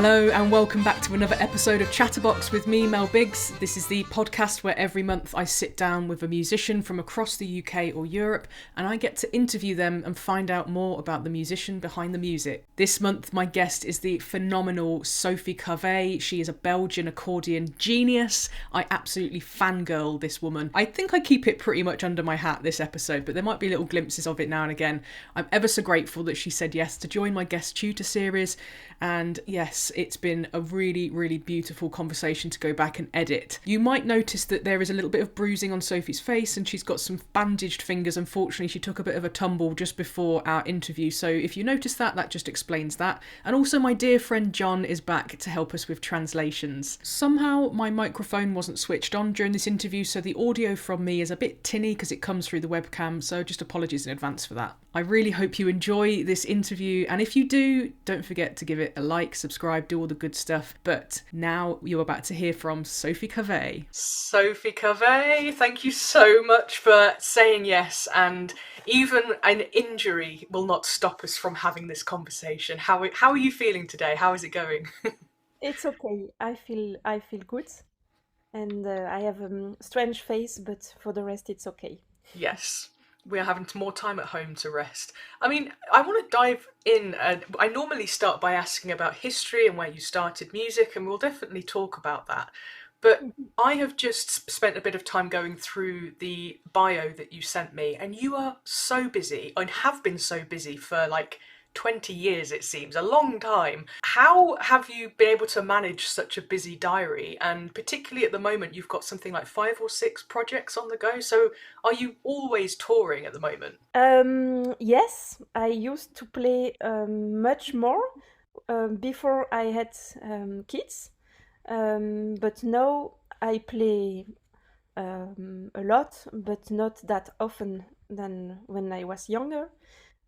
Hello and welcome back to another episode of Chatterbox with me, Mel Biggs. This is the podcast where every month I sit down with a musician from across the UK or Europe and I get to interview them and find out more about the musician behind the music. This month my guest is the phenomenal Sophie Cavez. She is a Belgian accordion genius. I absolutely fangirl this woman. I think I keep it pretty much under my hat this episode, but there might be little glimpses of it now and again. I'm ever so grateful that she said yes to join my guest tutor series, and yes, it's been a really, really beautiful conversation to go back and edit. You might notice that there is a little bit of bruising on Sophie's face and she's got some bandaged fingers. Unfortunately, she took a bit of a tumble just before our interview. So if you notice that, that just explains that. And also my dear friend John is back to help us with translations. Somehow my microphone wasn't switched on during this interview, so the audio from me is a bit tinny because it comes through the webcam. So just apologies in advance for that. I really hope you enjoy this interview. And if you do, don't forget to give it a like, subscribe, do all the good stuff. But now you're about to hear from Sophie Cavez. Sophie Cavez, thank you so much for saying yes, and even an injury will not stop us from having this conversation. How are you feeling today? How is it going? It's okay. I feel good, and I have a strange face, but for the rest, it's okay. Yes. We are having more time at home to rest. I mean, I want to dive in. I normally start by asking about history and where you started music, and we'll definitely talk about that. But I have just spent a bit of time going through the bio that you sent me, and you are so busy and have been so busy for like 20 years, it seems, a long time. How have you been able to manage such a busy diary? And particularly at the moment, you've got something like 5 or 6 projects on the go. So are you always touring at the moment? Yes, I used to play much more before I had kids, but now I play a lot, but not that often than when I was younger,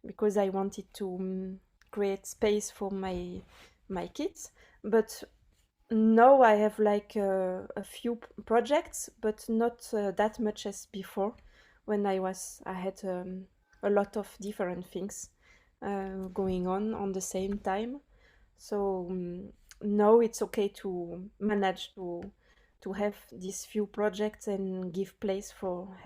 because I wanted to create space for my kids. But now I have like a few projects, but not that much as before. When I had a lot of different things going on the same time. So now it's okay to manage to have these few projects and give place for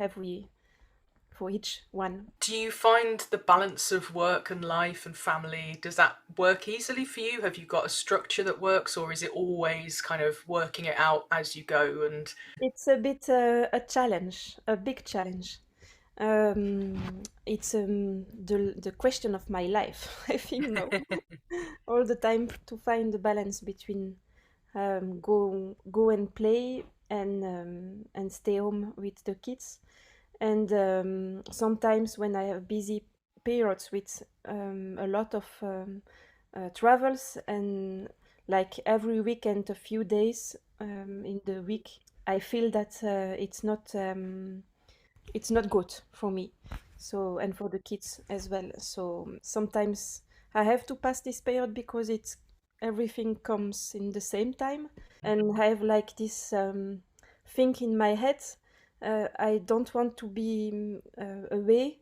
each one. Do you find the balance of work and life and family, does that work easily for you? Have you got a structure that works, or is it always kind of working it out as you go? And It's a bit a challenge, a big challenge. It's the question of my life, I think now. All the time to find the balance between go and play and stay home with the kids. And sometimes when I have busy periods with a lot of travels, and like every weekend, a few days in the week, I feel that it's not good for me. So, and for the kids as well. So sometimes I have to pass this period because it's everything comes in the same time, and I have like this thing in my head. I don't want to be away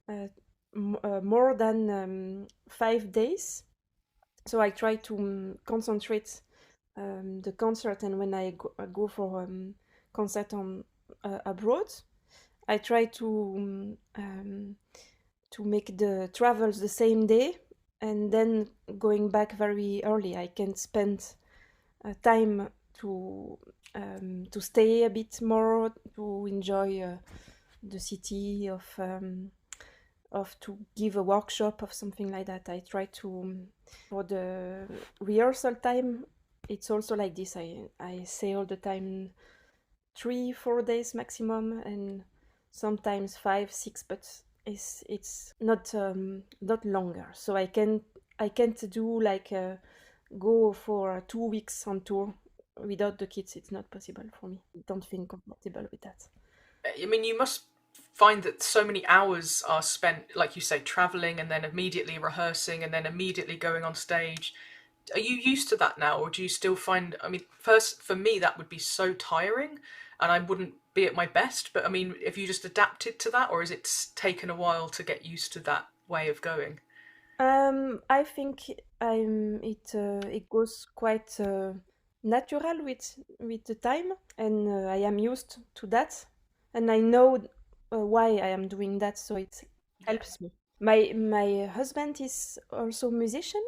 uh, more than 5 days. So I try to concentrate the concert, and when I go for concert on abroad, I try to make the travels the same day, and then going back very early. I can spend time to stay a bit more, to enjoy the city of to give a workshop of something like that. I try to for the rehearsal time. It's also like this. I say all the time 3 4 days maximum, and sometimes 5 6, but it's not longer. So I can't do like go for 2 weeks on tour without the kids. It's not possible for me. I don't feel comfortable with that. I mean, you must find that so many hours are spent, like you say, traveling and then immediately rehearsing and then immediately going on stage. Are you used to that now, or do you still find? I mean, first for me that would be so tiring, and I wouldn't be at my best. But I mean, have you just adapted to that, or has it taken a while to get used to that way of going? I think it goes quite natural with the time, and I am used to that, and I know why I am doing that, so it Yeah. helps me. My husband is also musician,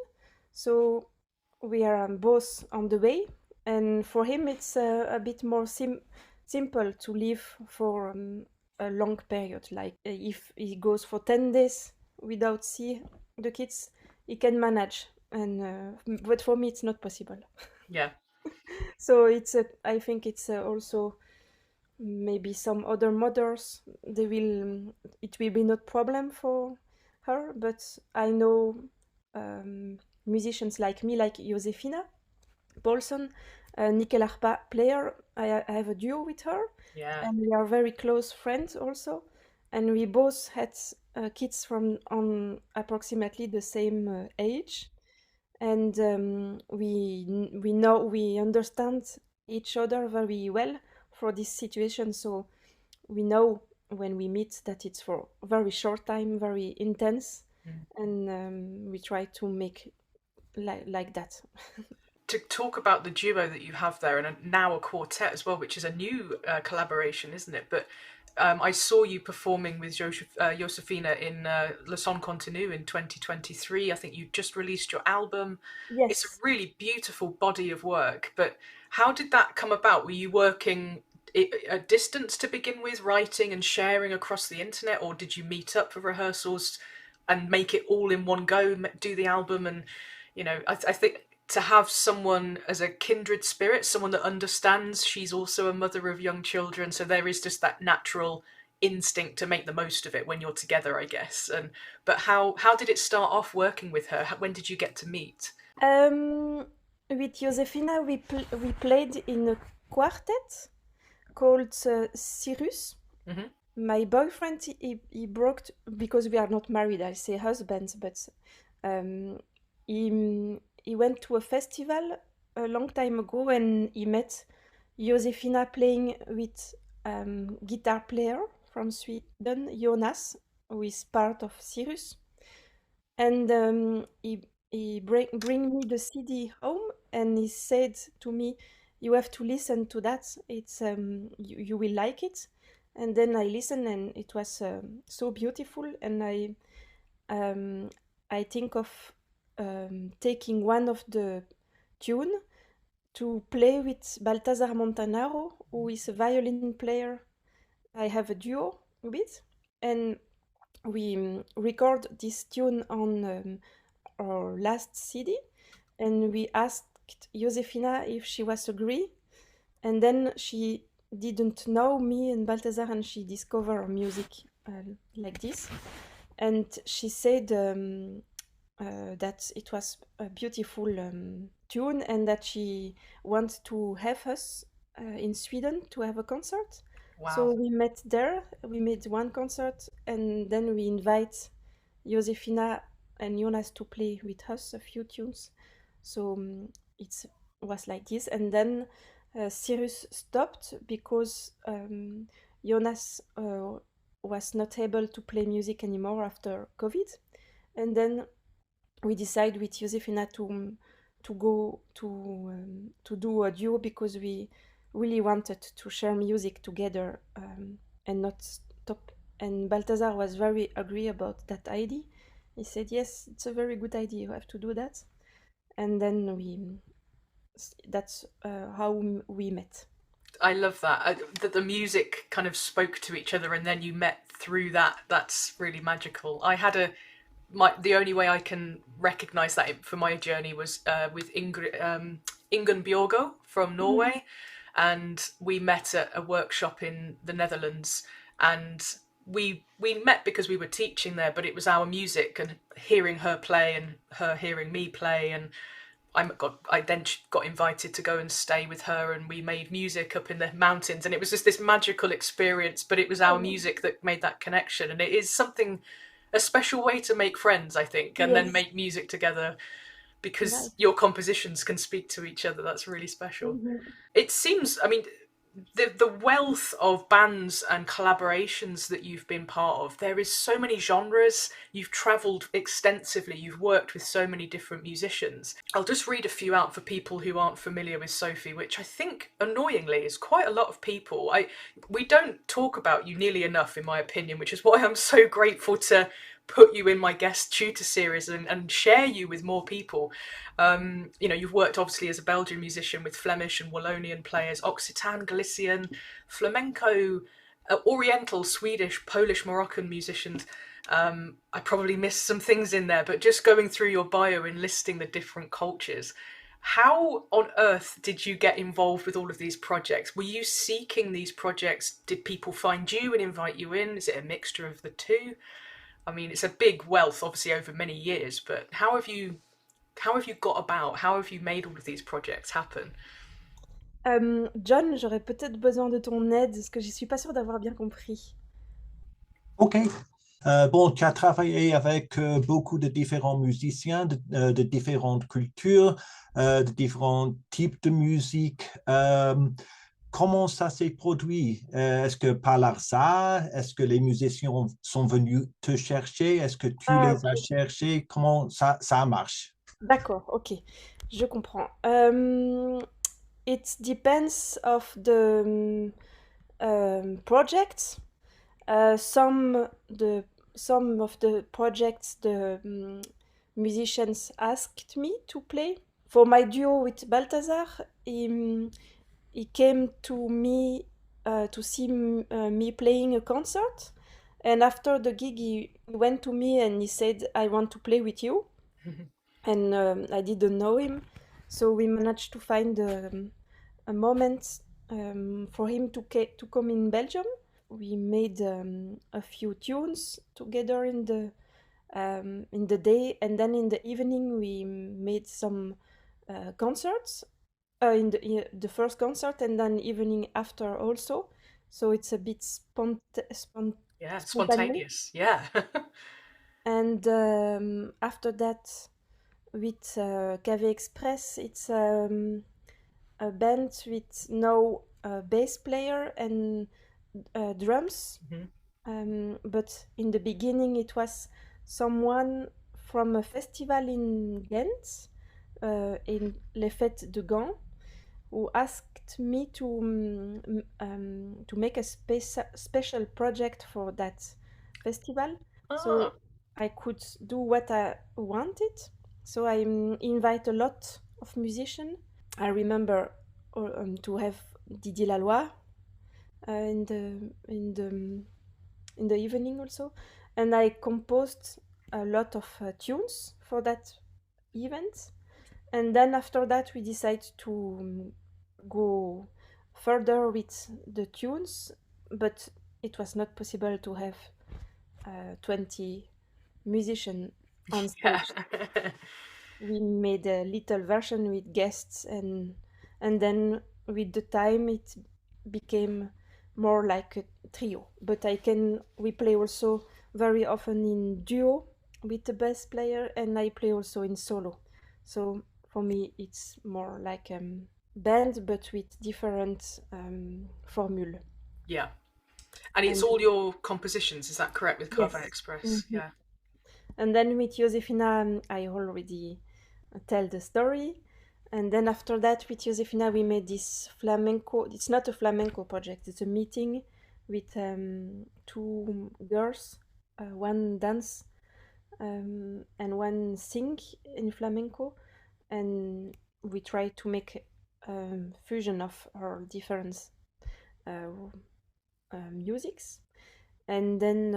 so we are both on the way, and for him it's a bit more simple to live for a long period. Like if he goes for 10 days without see the kids, he can manage, and but for me it's not possible. Yeah. So I think it's also maybe some other mothers they will it will be not problem for her, but I know musicians like me, like Josefina Paulson, a nickel harpa player. I have a duo with her, Yeah. and we are very close friends also. And we both had kids from on approximately the same age, and we understand each other very well for this situation. So we know when we meet that it's for a very short time, very intense, Mm. and we try to make like that. To talk about the duo that you have there, and now a quartet as well, which is a new collaboration, isn't it? But I saw you performing with Josefina in Le Son Continu in 2023. I think you just released your album. It's a Yes. really beautiful body of work. But how did that come about? Were you working at distance to begin with, writing and sharing across the internet, or did you meet up for rehearsals and make it all in one go, do the album? And I think to have someone as a kindred spirit, someone that understands she's also a mother of young children, so there is just that natural instinct to make the most of it when you're together, I guess. And but how did it start off working with her? When did you get to meet? Um, with Josefina, we played in a quartet called Cyrus. Hmm. My boyfriend, he broke because we are not married. I say husbands, but um, he went to a festival a long time ago and he met Josefina playing with guitar player from Sweden, Jonas, who is part of Cyrus. And he bring me the CD home, and he said to me, "You have to listen to that. It's you will like it." And then I listened, and it was so beautiful. And um, I think of taking one of the tune to play with Baltasar Montanaro, who is a violin player I have a duo with, and we record this tune on our last CD, and we asked Josefina if she was agree, and then she didn't know me and Balthazar, and she discovered music like this, and she said that it was a beautiful tune, and that she wants to have us in Sweden to have a concert. So Wow. we met there, we made one concert, and then we invite Josefina and Jonas to play with us a few tunes. So it was like this. And then Cyrus stopped because Jonas was not able to play music anymore after COVID. And then we decided with Josefina to go to do a duo, because we really wanted to share music together and not stop. And Balthazar was very agree about that idea. He said, "Yes, it's a very good idea. You have to do that." And then that's how we met. I love that. That the music kind of spoke to each other and then you met through that. That's really magical. I had the only way I can recognise that for my journey was with Ingun Bjorgo from Mhm. Norway, and we met at a workshop in the Netherlands, and we met because we were teaching there, but it was our music and hearing her play and her hearing me play, and I then got invited to go and stay with her, and we made music up in the mountains, and it was just this magical experience. But it was our Oh, music that made that connection, and it is something a special way to make friends, I think, and then yes, make music together because nice. your compositions can speak to each other. That's really special. Mhm. It seems, I mean, the wealth of bands and collaborations that you've been part of, there is so many genres. You've travelled extensively. You've worked with so many different musicians. I'll just read a few out for people who aren't familiar with Sophie, which I think, annoyingly, is quite a lot of people. We don't talk about you nearly enough, in my opinion, which is why I'm so grateful to put you in my guest tutor series and share you with more people. You've worked obviously as a Belgian musician with Flemish and Wallonian players, Occitan, Galician, flamenco, Oriental, Swedish, Polish, Moroccan musicians. I probably missed some things in there, but just going through your bio and listing the different cultures, how on earth did you get involved with all of these projects? Were you seeking these projects? Did people find you and invite you in? Is it a mixture of the two? I mean, it's a big wealth, obviously, over many years, but how have you got about? How have you made all of these projects happen? John, j'aurais peut-être besoin de ton aide, parce que je suis pas sûre d'avoir bien compris. OK. Bon, tu as travaillé avec beaucoup de différents musiciens, de différentes cultures, de différents types de musique. Comment ça s'est produit? Est-ce que par hasard, est-ce que les musiciens sont venus te chercher? Est-ce que tu les as cherchés? Comment ça marche? D'accord, ok, je comprends. It depends of the projects. Some of the projects the musicians asked me to play. For my duo with Balthazar, he came to me to see me playing a concert, and after the gig he went to me and he said, I want to play with you. And I didn't know him, so we managed to find a moment for him to come in Belgium. We made a few tunes together in the day, and then in the evening we made some concerts. In the first concert, and then evening after also. So it's a bit spontaneous. Yeah. And after that, with Cavez Express, it's a band with no bass player and drums. Mm-hmm. But in the beginning, it was someone from a festival in Ghent, in Les Fêtes de Gand, who asked me to make a special project for that festival. So I could do what I wanted. So I invite a lot of musicians. I remember to have Didier Laloy in the evening also, and I composed a lot of tunes for that event. And then after that we decided to go further with the tunes, but it was not possible to have 20 musicians on stage. We made a little version with guests, and then with the time it became more like a trio. But we play also very often in duo with the bass player, and I play also in solo. So for me it's more like band, but with different formula. Yeah. And it's all your compositions, is that correct, with Cavez Express? Mm-hmm. Yeah. And then with Josefina, I already tell the story. And then after that, with Josefina, we made this flamenco. It's not a flamenco project, it's a meeting with two girls, one dance and one sing in flamenco. And we try to make fusion of our different musics. And then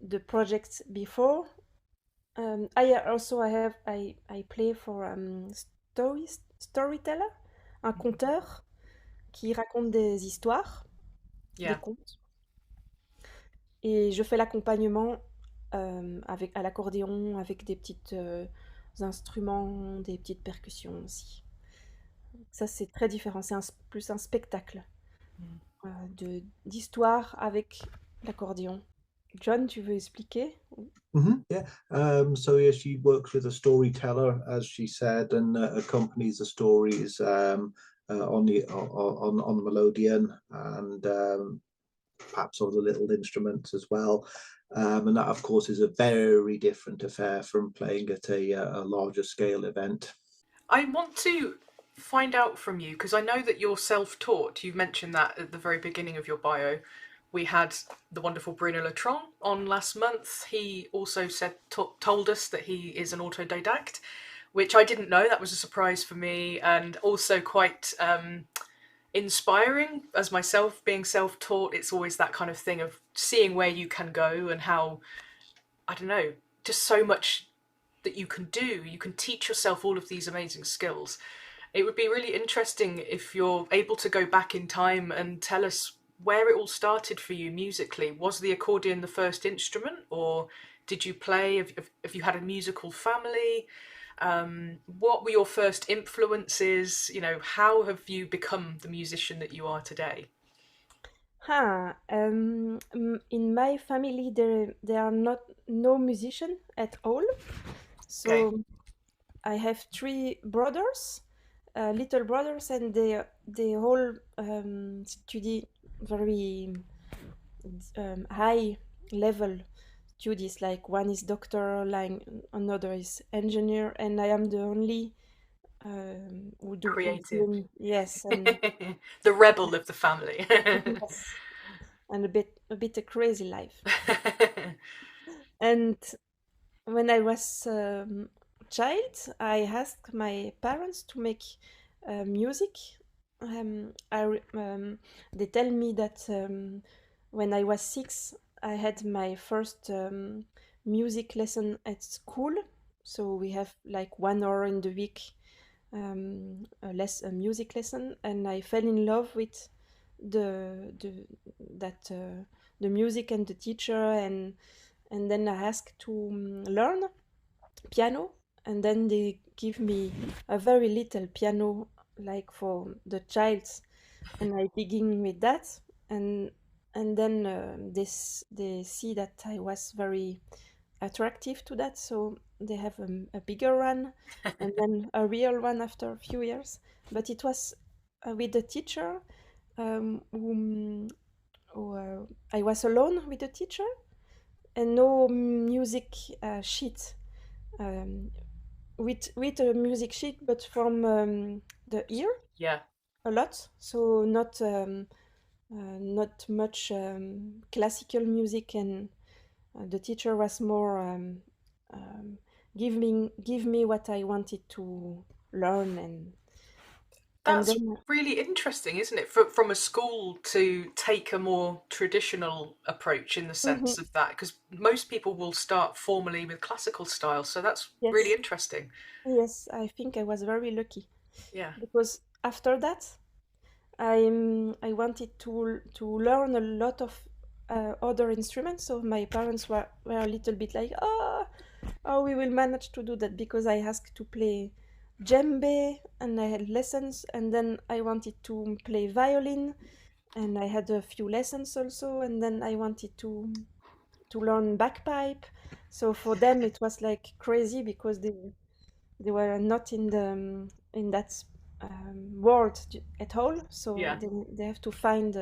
the projects before, I play for storyteller, un conteur qui raconte des histoires, des contes. Et je fais l'accompagnement à l'accordéon, avec des petits instruments, des petites percussions aussi. Ça, c'est très différent. C'est plus un spectacle d'histoire avec l'accordéon. John, tu veux expliquer? Mm-hmm, yeah. So yeah, she works with a storyteller, as she said, and accompanies the stories on the Melodeon, and perhaps on the little instruments as well. And that, of course, is a very different affair from playing at a larger scale event. I want to find out from you, because I know that you're self-taught. You mentioned that at the very beginning of your bio. We had the wonderful Bruno Latron on last month. He also told us that he is an autodidact, which I didn't know. That was a surprise for me, and also quite inspiring as myself being self-taught. It's always that kind of thing of seeing where you can go and how, I don't know, just so much that you can do. You can teach yourself all of these amazing skills. It would be really interesting if you're able to go back in time and tell us where it all started for you musically. Was the accordion the first instrument, or did you play? Have you had a musical family? What were your first influences? You know, how have you become the musician that you are today? In my family, there are not no musician at all. Okay, So I have three brothers, little brothers, and they all study very high level studies. Like one is doctor, like another is engineer, and I am the only who's creative. doing, yes, and The rebel of the family. yes, and a bit a crazy life. And when I was child, I asked my parents to make music. They tell me that when I was 6, I had my first music lesson at school. So we have like 1 hour in the week, a music lesson, and I fell in love with the that the music and the teacher, and then I asked to learn piano, and then they give me a very little piano like for the child, and I begin with that, and then they see that I was very attractive to that, so they have a bigger one, and then a real one after a few years. But it was with the teacher, who I was alone with the teacher, and no music sheet, um, with a music sheet, but from the ear Yeah, a lot. So not much classical music, and the teacher was more give me what I wanted to learn, and that's then really interesting, isn't it? From a school to take a more traditional approach in the mhm, sense of that, because most people will start formally with classical style, so that's really yes, interesting. yes, I think I was very lucky, Yeah, because after that I wanted to learn a lot of other instruments. So my parents were a little bit like, oh, we will manage to do that, because I asked to play djembe and I had lessons, and then I wanted to play violin and I had a few lessons also, and then I wanted to learn bagpipe. So for them it was like crazy, because they were not in that world at all. So yeah. they have to find.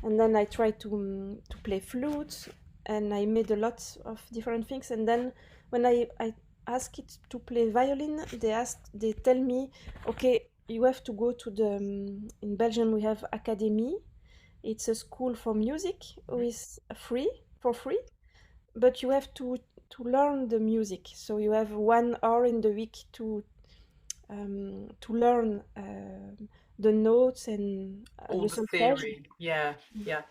And then I tried to play flute, and I made a lot of different things. And then when I asked it to play violin, they tell me, okay, you have to go to the in Belgium we have academy. It's a school for music who is free for free, but you have to learn the music. So you have 1 hour in the week to learn the notes and All le the solfège, theory. Yeah, yeah.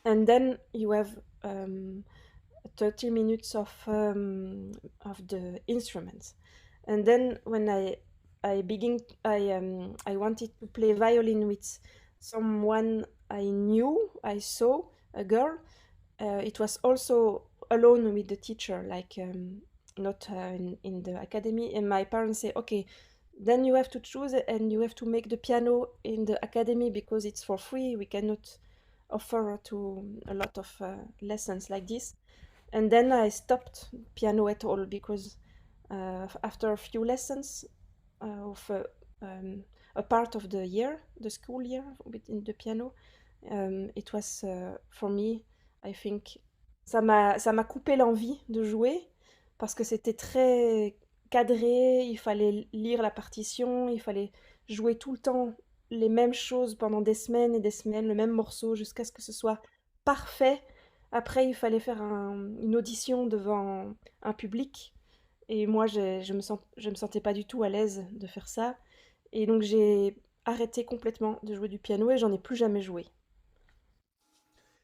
and then you have 30 minutes of the instruments. And then when I wanted to play violin with someone I knew. I saw a girl. It was also alone with the teacher, like not in the academy. And my parents say, okay, then you have to choose it, and you have to make the piano in the academy, because it's for free. We cannot offer to a lot of lessons like this. And then I stopped piano at all, because after a few lessons of a part of the year, the school year, within the piano. It was for me, I think, ça m'a coupé l'envie de jouer parce que c'était très cadré, il fallait lire la partition, il fallait jouer tout le temps les mêmes choses pendant des semaines et des semaines, le même morceau jusqu'à ce que ce soit parfait. Après, il fallait faire une audition devant un public. Et moi, je me sentais pas du tout à l'aise de faire ça. Et donc, j'ai arrêté complètement de jouer du piano et j'en ai plus jamais joué.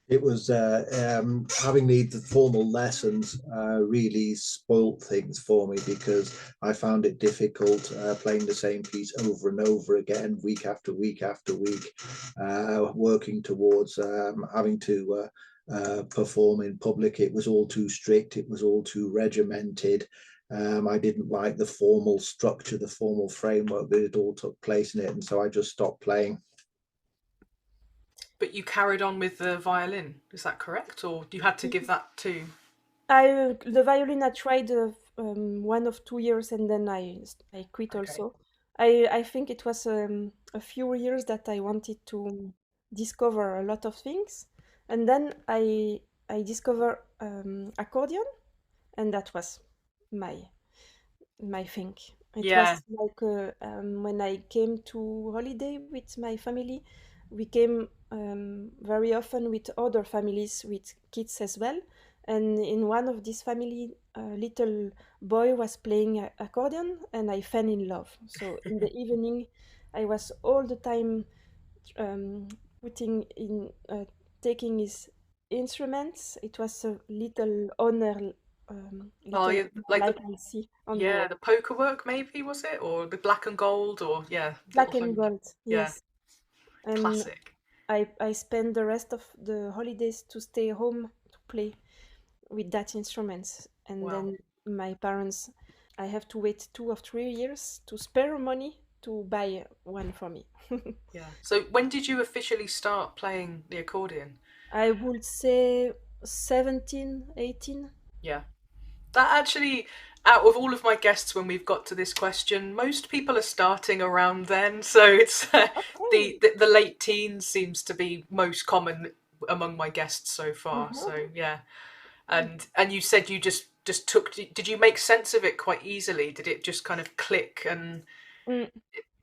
It was having the formal lessons really spoilt things for me because I found it difficult playing the same piece over and over again, week after week after week, working towards having to perform in public. It was all too strict. It was all too regimented. I didn't like the formal structure, the formal framework that it all took place in it. And so I just stopped playing. But you carried on with the violin, is that correct? Or you had to give that too? The violin I tried 1 or 2 years and then I quit also. I think it was a few years that I wanted to discover a lot of things. And then I discovered accordion, and that was my thing. It was like when I came to holiday with my family, we came very often with other families with kids as well. And in one of these family, a little boy was playing accordion, and I fell in love. So in the evening, I was all the time taking his instruments. It was a little honor. Like I see on the poker work, maybe, was it, or the black and gold, or black and gold, yes. And classic. I spent the rest of the holidays to stay home to play with that instrument, and then my parents, I have to wait 2 or 3 years to spare money to buy one for me. So when did you officially start playing the accordion? I would say 17, 18. Yeah. That actually, out of all of my guests when we've got to this question, most people are starting around then. So it's the late teens seems to be most common among my guests so far. So yeah. And you said you just took, did you make sense of it quite easily? Did it just kind of click and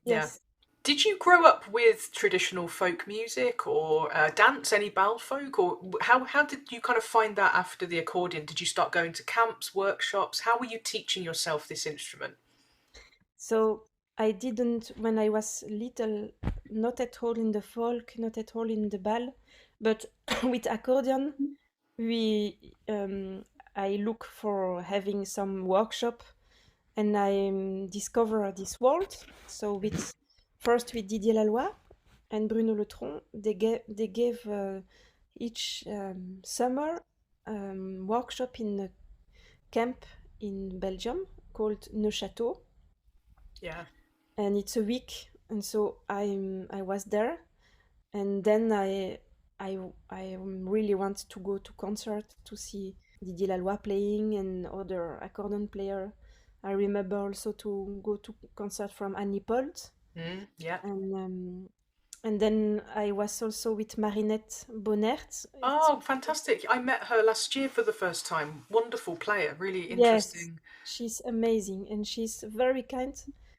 yes. Did you grow up with traditional folk music or dance, any Balfolk, or how did you kind of find that after the accordion? Did you start going to camps, workshops? How were you teaching yourself this instrument? So I didn't, when I was little, not at all in the folk, not at all in the bal, but with accordion, I look for having some workshop, and I discover this world. So first with Didier Laloy and Bruno Letron, they gave each summer workshop in a camp in Belgium called Neuchâtel. Yeah. And it's a week, and so I was there, and then I really want to go to concert to see Didier Laloy playing and other accordion player. I remember also to go to concert from Annie Polt. And then I was also with Marinette Bonnert. Oh, fantastic. I met her last year for the first time. Wonderful player, really interesting. Yes, she's amazing, and she's a very kind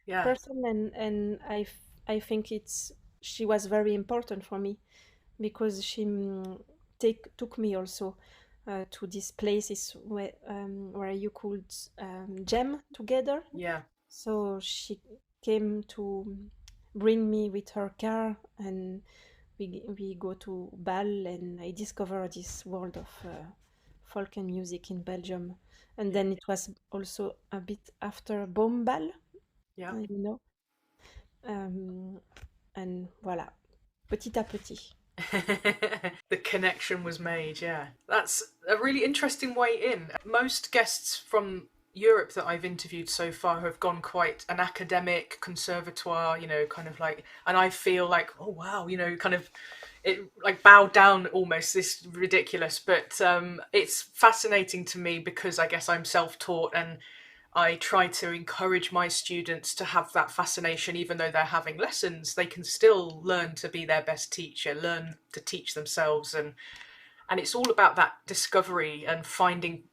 person, and I think she was very important for me because she took me also to these places where you could jam together. Yeah. So she came to bring me with her car, and we go to bal, and I discover this world of folk and music in Belgium. And then it was also a bit after Boombal, you know. And voilà, petit à petit. The connection was made, yeah. That's a really interesting way in. Most guests from Europe that I've interviewed so far have gone quite an academic conservatoire, kind of like, and I feel like, oh wow, kind of it like bowed down almost, this ridiculous, but it's fascinating to me because I guess I'm self-taught, and I try to encourage my students to have that fascination. Even though they're having lessons, they can still learn to be their best teacher, learn to teach themselves, and it's all about that discovery and finding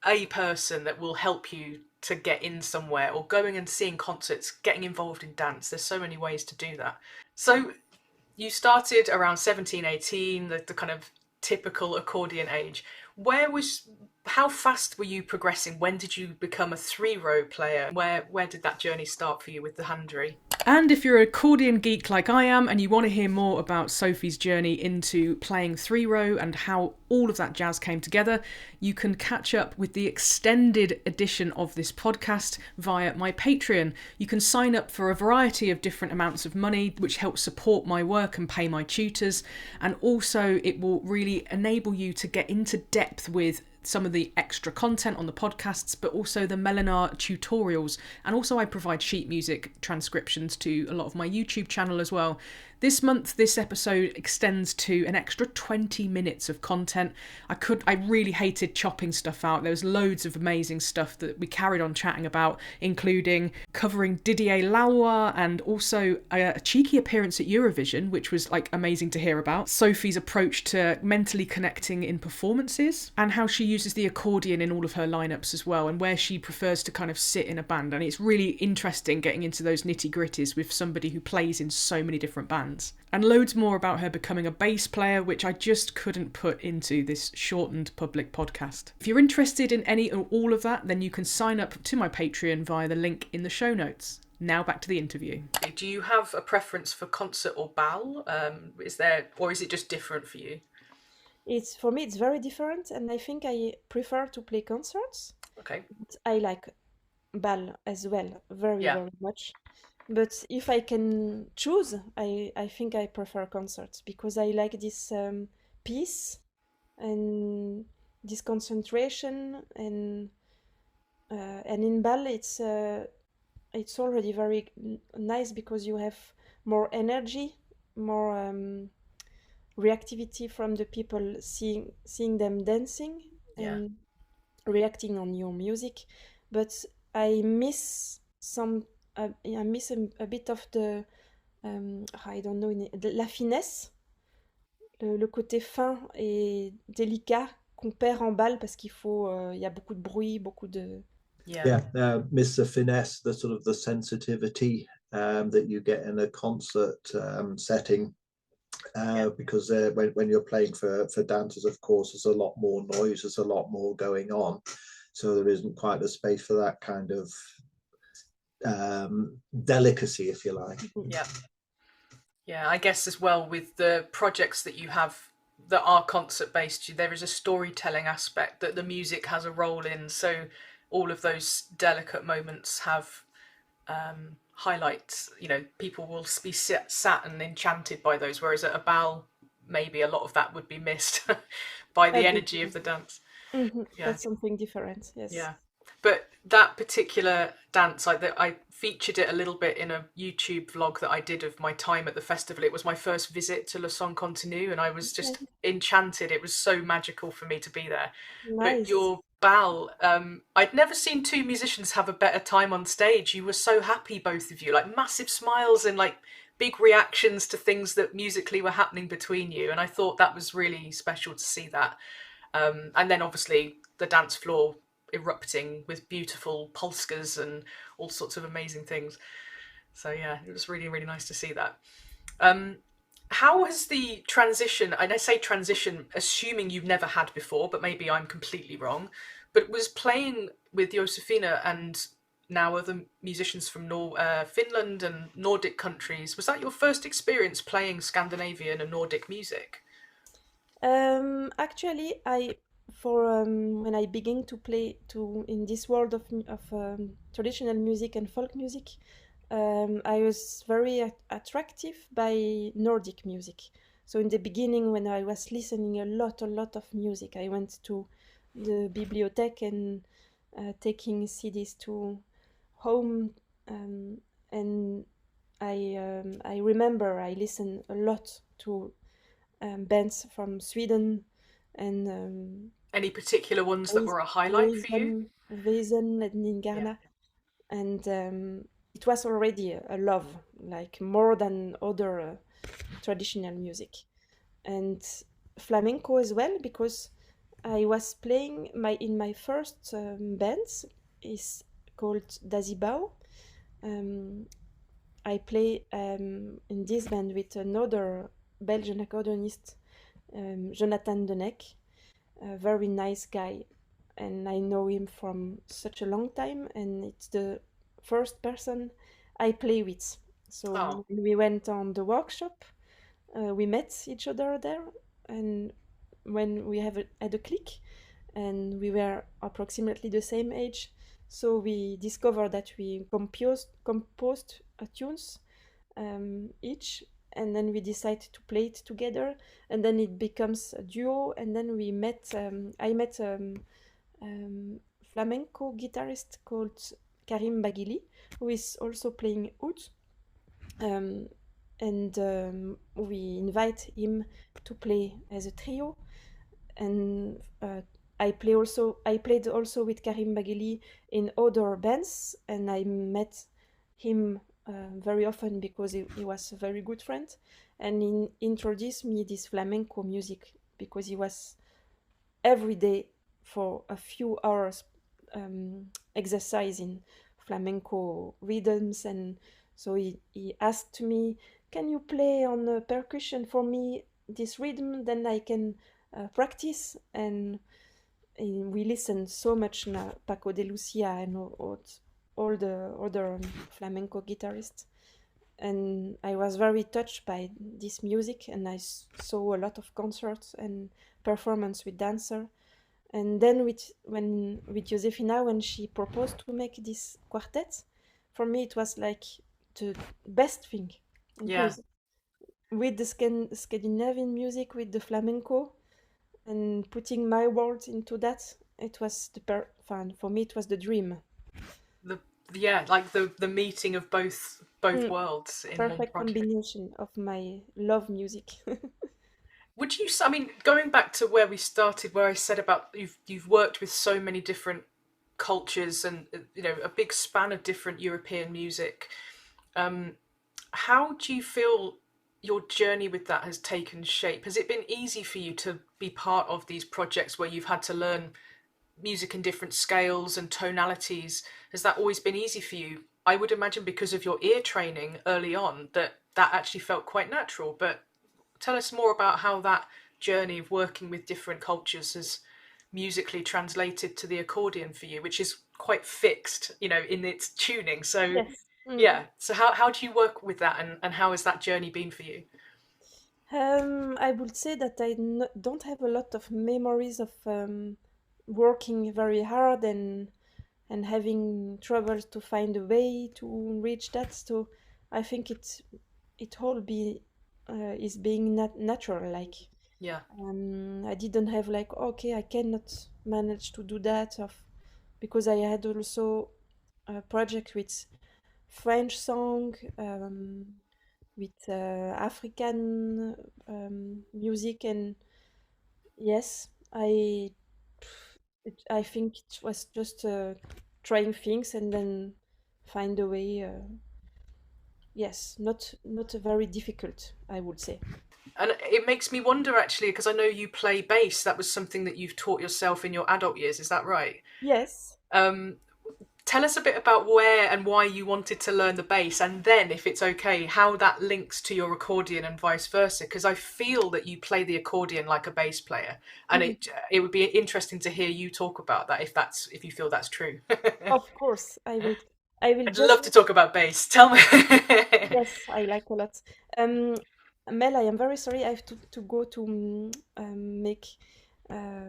a person that will help you to get in somewhere, or going and seeing concerts, getting involved in dance. There's so many ways to do that. So you started around 17, 18, the kind of typical accordion age. How fast were you progressing? When did you become a 3-row player? Where did that journey start for you with the handry? And if you're an accordion geek like I am, and you want to hear more about Sophie's journey into playing 3-row and how all of that jazz came together, you can catch up with the extended edition of this podcast via my Patreon. You can sign up for a variety of different amounts of money, which helps support my work and pay my tutors. And also it will really enable you to get into depth with some of the extra content on the podcasts, but also the Melinar tutorials. And also I provide sheet music transcriptions to a lot of my YouTube channel as well. This month, this episode extends to an extra 20 minutes of content. I really hated chopping stuff out. There was loads of amazing stuff that we carried on chatting about, including covering Didier Lalois and also a cheeky appearance at Eurovision, which was like amazing to hear about. Sophie's approach to mentally connecting in performances, and how she uses the accordion in all of her lineups as well, and where she prefers to kind of sit in a band. And it's really interesting getting into those nitty-gritties with somebody who plays in so many different bands. And loads more about her becoming a bass player, which I just couldn't put into this shortened public podcast. If you're interested in any or all of that, then you can sign up to my Patreon via the link in the show notes. Now back to the interview. Do you have a preference for concert or bal? Is it just different for you? For me, it's very different, and I think I prefer to play concerts. Okay. But I like bal as well, very much. But if I can choose, I think I prefer concerts, because I like this peace and this concentration, and in bal it's already very nice, because you have more energy, more reactivity from the people, seeing them dancing and reacting on your music. But I miss a bit of the I don't know, la finesse, le côté fin et délicat qu'on perd en bal, parce qu'il y a beaucoup de bruit, beaucoup de miss the finesse, the sort of the sensitivity that you get in a concert setting. Because when you're playing for dancers, of course, there's a lot more noise, there's a lot more going on, so there isn't quite the space for that kind of delicacy, if you like. I guess as well, with the projects that you have that are concert based, there is a storytelling aspect that the music has a role in, so all of those delicate moments have highlights. People will be sat and enchanted by those, whereas at a bal maybe a lot of that would be missed by the energy of the dance. That's something different. Yes. But that particular dance, I featured it a little bit in a YouTube vlog that I did of my time at the festival. It was my first visit to Le Son Continu, and I was just enchanted. It was so magical for me to be there. Nice. But your bal, I'd never seen two musicians have a better time on stage. You were so happy, both of you, like massive smiles and like big reactions to things that musically were happening between you. And I thought that was really special to see that. And then obviously the dance floor erupting with beautiful polskas and all sorts of amazing things. So yeah, it was really, really nice to see that. How has the transition, and I say transition assuming you've never had before, but maybe I'm completely wrong, but was playing with Josefina and now other musicians from Finland and Nordic countries, was that your first experience playing Scandinavian and Nordic music? Actually, when I began to play in this world of traditional music and folk music, I was very attracted by Nordic music. So in the beginning, when I was listening a lot of music, I went to the bibliothèque and taking CDs to home, and I remember I listened a lot to bands from Sweden, and any particular ones that were a highlight for you? Wesen and in Ghana, and it was already a love, like more than other traditional music, and flamenco as well, because I was playing in my first band is called Dazibao. Um, I play in this band with another Belgian accordionist, Jonathan Denek, a very nice guy, and I know him from such a long time, and it's the first person I play with. Oh, So when we went on the workshop, we met each other there, and when we had a click, and we were approximately the same age, so we discovered that we composed tunes each, and then we decided to play it together, and then it becomes a duo, and then we met. I met um, flamenco guitarist called Karim Baghili, who is also playing oud, um, and we invite him to play as a trio. And I played also with Karim Baghili in other bands, and I met him very often because he was a very good friend, and he introduced me this flamenco music because he was every day for a few hours exercising flamenco rhythms, and so he asked me, can you play on percussion for me this rhythm, then I can practice. And we listen so much now Paco de Lucia and all the other flamenco guitarists, and I was very touched by this music, and I saw a lot of concerts and performance with dancer. And then with Josefina, when she proposed to make this quartet, for me it was like the best thing, yeah. because with the Scandinavian music, with the flamenco, and putting my words into that, it was fun for me. It was the dream. The yeah, like the meeting of both Mm, worlds in one perfect project. combination of my love music. Would you? I mean, going back to where we started, where I said about you've worked with so many different cultures and a big span of different European music. How do you feel your journey with that has taken shape? Has it been easy for you to be part of these projects where you've had to learn music in different scales and tonalities? Has that always been easy for you? I would imagine because of your ear training early on that actually felt quite natural. But tell us more about how that journey of working with different cultures has musically translated to the accordion for you, which is quite fixed, in its tuning. So Yes. Mm. yeah, so how do you work with that, and how has that journey been for you? I would say that don't have a lot of memories of working very hard and having trouble to find a way to reach that. So I think it all be is being natural. Like Yeah. I didn't have like, okay, I cannot manage to do that, because I had also a project with French song, with African music, and yes, I think it was just trying things and then find a way. Yes, not very difficult, I would say. And it makes me wonder actually, because I know you play bass. That was something that you've taught yourself in your adult years. Is that right? Yes. Um, Tell us a bit about where and why you wanted to learn the bass, and then, if it's okay, how that links to your accordion and vice versa. Because I feel that you play the accordion like a bass player, and Mhm. it would be interesting to hear you talk about that if you feel that's true. Of course, I will. I will I'd just. love to talk about bass. Tell me. Yes, I like a lot. Um, Mel, I am very sorry. I have to go to make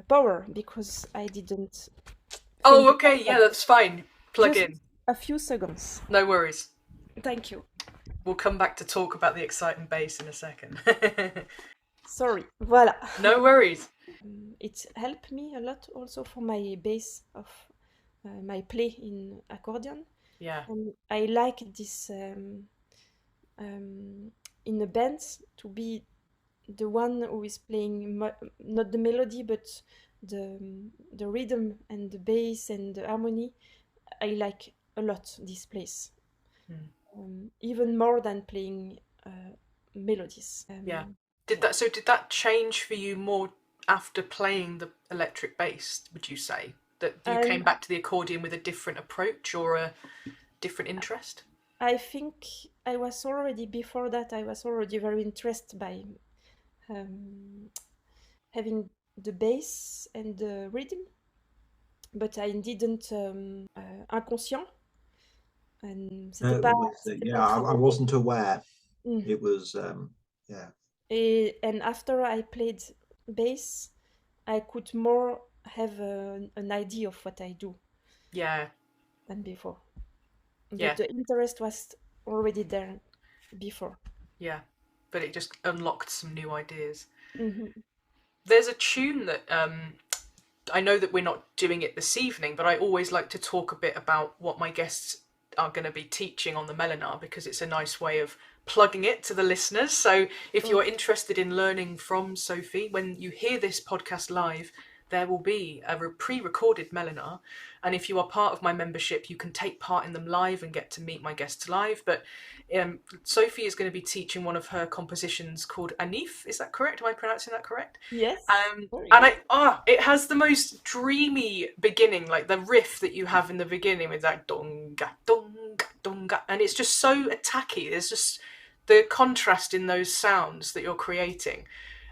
power because I didn't Oh, think okay, about yeah, that. that's fine. Plug Just in. a few seconds. No worries. Thank you. We'll come back to talk about the exciting bass in a second. Sorry. Voilà. No worries. It helped me a lot also for my base of my play in accordion. Yeah, And I like this in a band to be the one who is playing not the melody but the rhythm and the bass and the harmony. I like a lot this place, even more than playing melodies. Yeah. Did that change for you more after playing the electric bass, would you say? That you came back to the accordion with a different approach or a different interest? I think I was already, before that, I was already very interested by having the bass and the rhythm, but I didn't inconscient. And c'était pas I wasn't aware. Mm. It was, yeah. And after I played bass, I could more have an idea of what I do. Yeah. Than before. Yeah. But the interest was already there before. Yeah. But it just unlocked some new ideas. Mm-hmm. There's a tune that I know that we're not doing it this evening, but I always like to talk a bit about what my guests are going to be teaching on the Melinar, because it's a nice way of plugging it to the listeners. So if you're interested in learning from Sophie, when you hear this podcast live, there will be a pre-recorded Melinar, and if you are part of my membership, you can take part in them live and get to meet my guests live. But Sophie is going to be teaching one of her compositions called Anif. Is that correct? Am I pronouncing that correct? Yes. And it has the most dreamy beginning, like the riff that you have in the beginning with that donga donga donga, and it's just so attacky. There's just the contrast in those sounds that you're creating.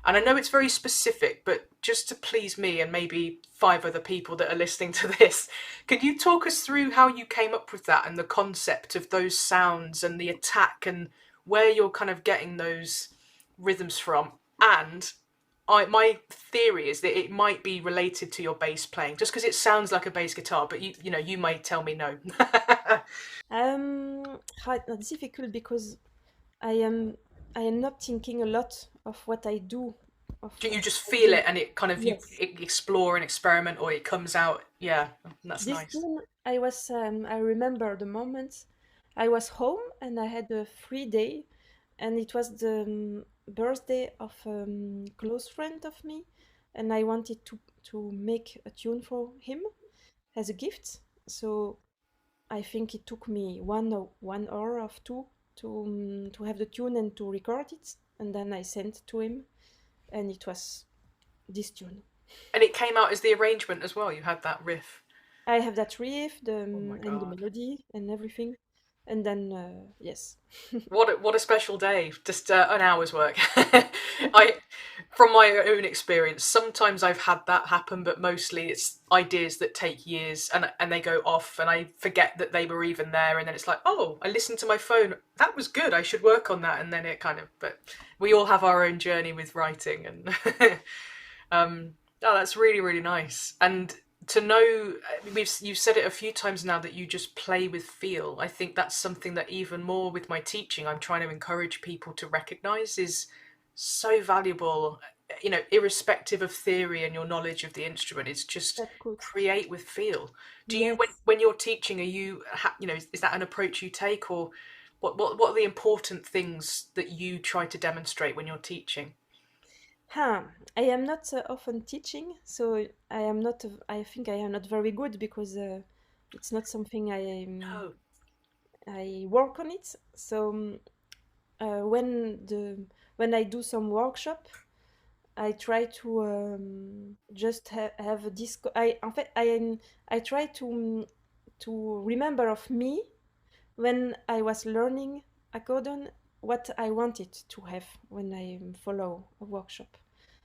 And I know it's very specific, but just to please me and maybe 5 other people that are listening to this, could you talk us through how you came up with that and the concept of those sounds and the attack and where you're kind of getting those rhythms from? And my theory is that it might be related to your bass playing, just because it sounds like a bass guitar, but you might tell me no. It's difficult because I am not thinking a lot of what I do. You just feel it, and it kind of you explore and experiment, or it comes out. Yeah, that's this nice. Tune, I was. I remember the moment I was home and I had a free day, and it was the birthday of a close friend of me, and I wanted to make a tune for him as a gift. So I think it took me 1 hour or 2 to have the tune and to record it, and then I sent to him, and it was this tune. And it came out as the arrangement as well. You had that riff. I have that riff, and the melody and everything, and then yes. What a special day! Just an hour's work. From my own experience, sometimes I've had that happen, but mostly it's ideas that take years and they go off, and I forget that they were even there, and then it's like, oh, I listened to my phone. That was good. I should work on that, and then it kind of. But we all have our own journey with writing, and that's really, really nice. And to know, you've said it a few times now that you just play with feel. I think that's something that even more with my teaching, I'm trying to encourage people to recognise is so valuable. Irrespective of theory and your knowledge of the instrument, it's just create with feel. Do you, when you're teaching, are you, is that an approach you take, or what are the important things that you try to demonstrate when you're teaching? I am not often teaching, so I am not. I think I am not very good because it's not something I work on it. So when I do some workshop, I try to just have a disco. I try to remember of me when I was learning accordion, what I wanted to have when I follow a workshop.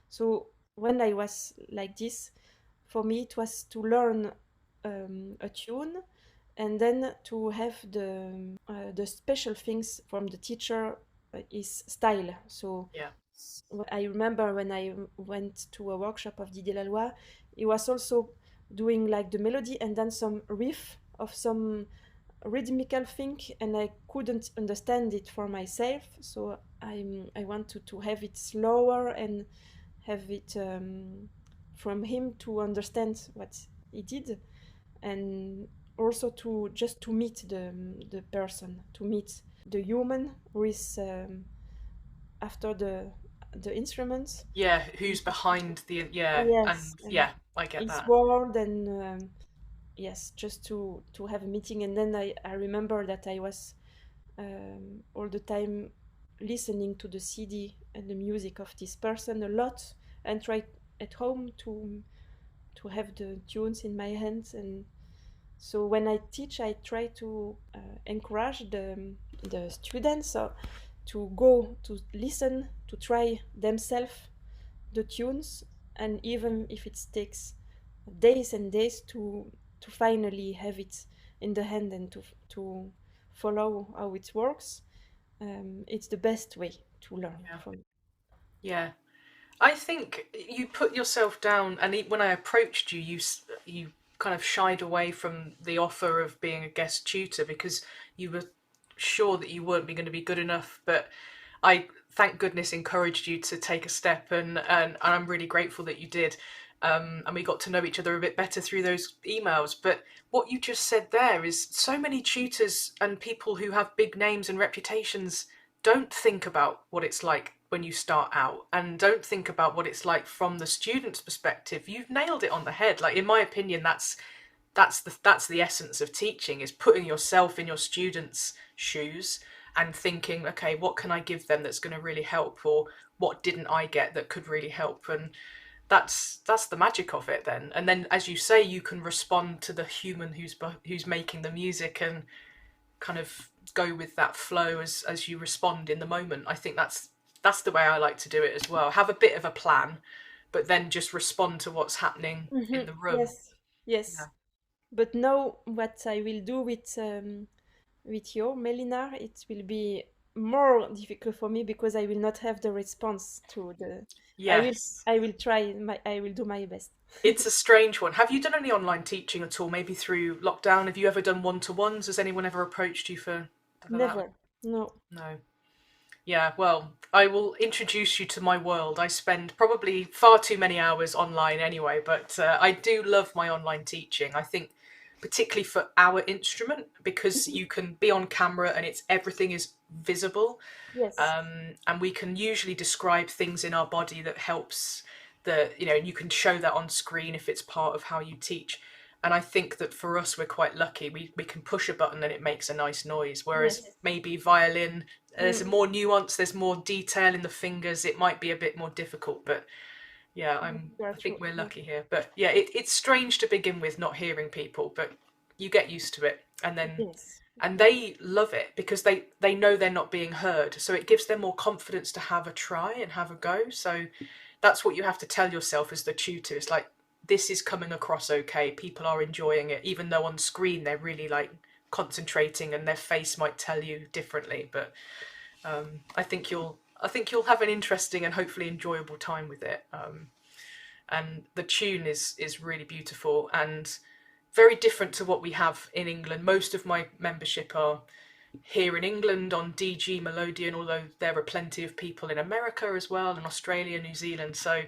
So when I was like this, for me it was to learn a tune, and then to have the special things from the teacher is style. So I remember when I went to a workshop of Didier Laloy, he was also doing like the melody and then some riff of some rhythmical thing, and I couldn't understand it for myself, so I wanted to have it slower and have it from him to understand what he did, and also to meet the person, to meet the human who is after the instruments. Yeah, who's behind the, yeah, Yes, and and yeah, I get his that. word, and yes, just to have a meeting. And then I remember that I was all the time listening to the CD and the music of this person a lot, and try at home to have the tunes in my hands. And so when I teach, I try to encourage the students to go to listen, to try themselves the tunes, and even if it takes days and days to finally have it in the hand and to follow how it works, it's the best way to learn Yeah. from. Yeah. I think you put yourself down, and when I approached you, you kind of shied away from the offer of being a guest tutor because you were sure that you weren't going to be good enough. But I, thank goodness, encouraged you to take a step, and I'm really grateful that you did. And we got to know each other a bit better through those emails. But what you just said there is so many tutors and people who have big names and reputations don't think about what it's like when you start out, and don't think about what it's like from the student's perspective. You've nailed it on the head. Like, in my opinion, that's the essence of teaching, is putting yourself in your students' shoes and thinking, okay, what can I give them that's going to really help, or what didn't I get that could really help? And that's the magic of it then. And then, as you say, you can respond to the human who's making the music, and kind of go with that flow as you respond in the moment. I think that's the way I like to do it as well. Have a bit of a plan, but then just respond to what's happening in the room. Yes, yes. Yeah. But now what I will do with you, Melina, it will be more difficult for me because I will not have the response to the. Yes. I will try my. I will do my best. It's a strange one. Have you done any online teaching at all? Maybe through lockdown? Have you ever done one-to-ones? Has anyone ever approached you for that? Never. No. No. Yeah, well, I will introduce you to my world. I spend probably far too many hours online anyway, but I do love my online teaching. I think particularly for our instrument, because Mhm. you can be on camera and it's everything is visible, Yes. and we can usually describe things in our body that helps the, you can show that on screen if it's part of how you teach. And I think that for us, we're quite lucky. We can push a button and it makes a nice noise, whereas Yes. maybe violin, there's Mm. more nuance, there's more detail in the fingers, it might be a bit more difficult. But yeah, You are I think true. we're Yeah. lucky here. But yeah, it's strange to begin with, not hearing people, but you get used to it, and then Yes. and they love it because they know they're not being heard, so it gives them more confidence to have a try and have a go. So that's what you have to tell yourself as the tutor. It's like, this is coming across okay, people are enjoying it, even though on screen they're really like concentrating and their face might tell you differently. But I think you'll have an interesting and hopefully enjoyable time with it. And the tune is really beautiful and very different to what we have in England. Most of my membership are here in England on DG Melodeon, although there are plenty of people in America as well, and Australia, New Zealand. So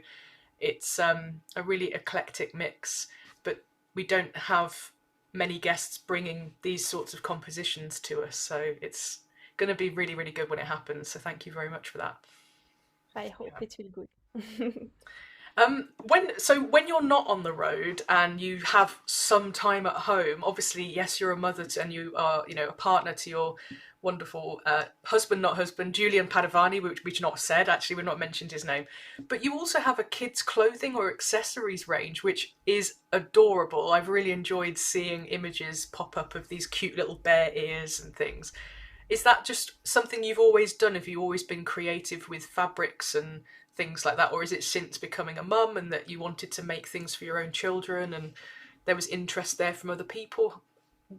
it's a really eclectic mix, but we don't have many guests bringing these sorts of compositions to us. So it's going to be really, really good when it happens. So thank you very much for that. I hope it will good. When you're not on the road and you have some time at home, obviously, yes, you're a mother and you are, a partner to your wonderful husband, not husband, Julian Padovani, which we've not said. Actually, we've not mentioned his name. But you also have a kids' clothing or accessories range, which is adorable. I've really enjoyed seeing images pop up of these cute little bear ears and things. Is that just something you've always done? Have you always been creative with fabrics and things like that? Or is it since becoming a mum and that you wanted to make things for your own children and there was interest there from other people?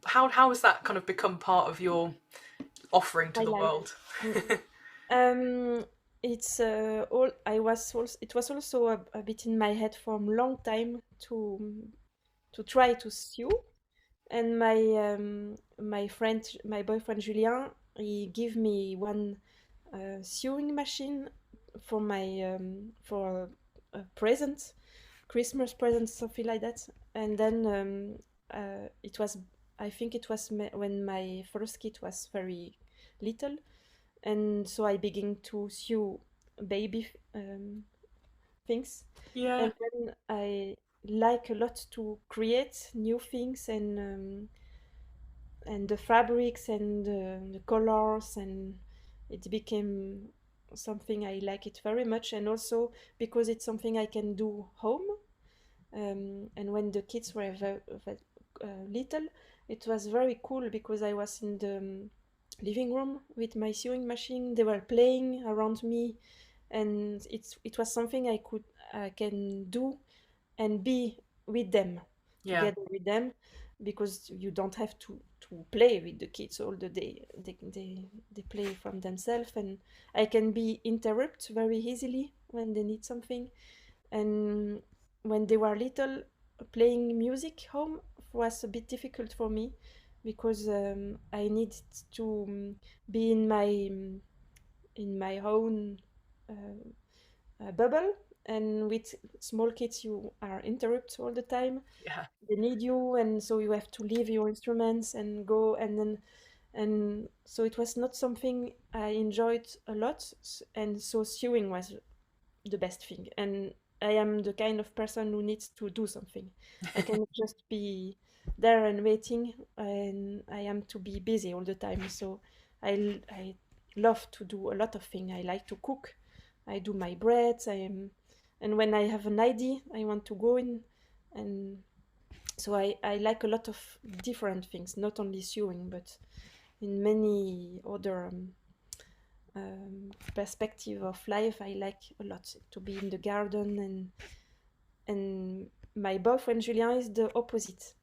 How has that kind of become part of your offering to My the life. world? Mm. It's all I was also, it was also a bit in my head for a long time to try to sew. And my boyfriend Julien, he gave me one sewing machine for my for a present, Christmas present, something like that. And then it was, I think it was when my first kid was very little, and so I began to sew baby things. Yeah. And then I like a lot to create new things and the fabrics and the colors, and it became something I like it very much, and also because it's something I can do home. And when the kids were little, it was very cool because I was in the living room with my sewing machine. They were playing around me, and it was something I can do and be with them, Yeah. together with them, because you don't have to play with the kids all the day. They play from themselves, and I can be interrupt very easily when they need something. And when they were little, playing music home was a bit difficult for me because I needed to be in my own bubble. And with small kids, you are interrupted all the time. Yeah. They need you, and so you have to leave your instruments and go. And so it was not something I enjoyed a lot. And so sewing was the best thing. And I am the kind of person who needs to do something. I cannot just be there and waiting, and I am to be busy all the time. So I love to do a lot of things. I like to cook. I do my breads. And when I have an idea, I want to go in. And so I like a lot of different things, not only sewing, but in many other perspective of life. I like a lot to be in the garden, and my boyfriend Julien is the opposite.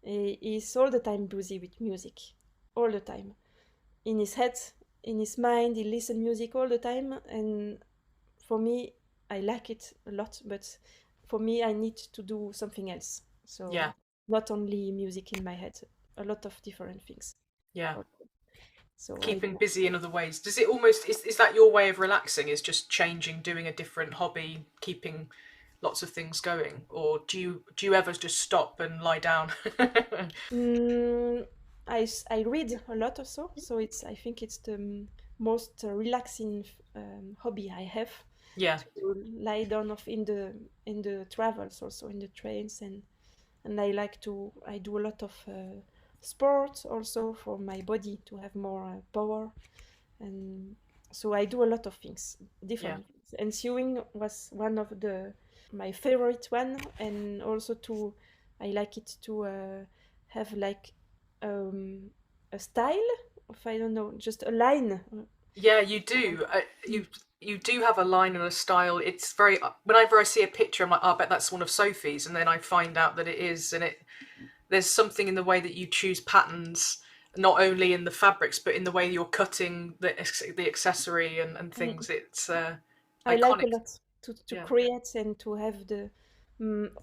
He's all the time busy with music, all the time. In his head, in his mind, he listens music all the time, and for me, I like it a lot, but for me, I need to do something else. So Yeah. not only music in my head, a lot of different things. Yeah. So Keeping busy in other ways. Does it almost is that your way of relaxing? Is just changing, doing a different hobby, keeping lots of things going, or do you ever just stop and lie down? Mm, I read a lot also, so I think it's the most relaxing hobby I have, Yeah. to lie down off in the travels, also in the trains. And I do a lot of sport also for my body to have more power. And so I do a lot of things, Yeah. different things. And sewing was one of the my favorite one. And also I like it to have like a style of, I don't know, just a line. Yeah, you do. You do have a line and a style. It's very. Whenever I see a picture, I'm like, oh, I bet that's one of Sophie's, and then I find out that it is, and there's something in the way that you choose patterns, not only in the fabrics but in the way you're cutting the accessory and Mm. things. It's I like a iconic. lot to Yeah. create and to have the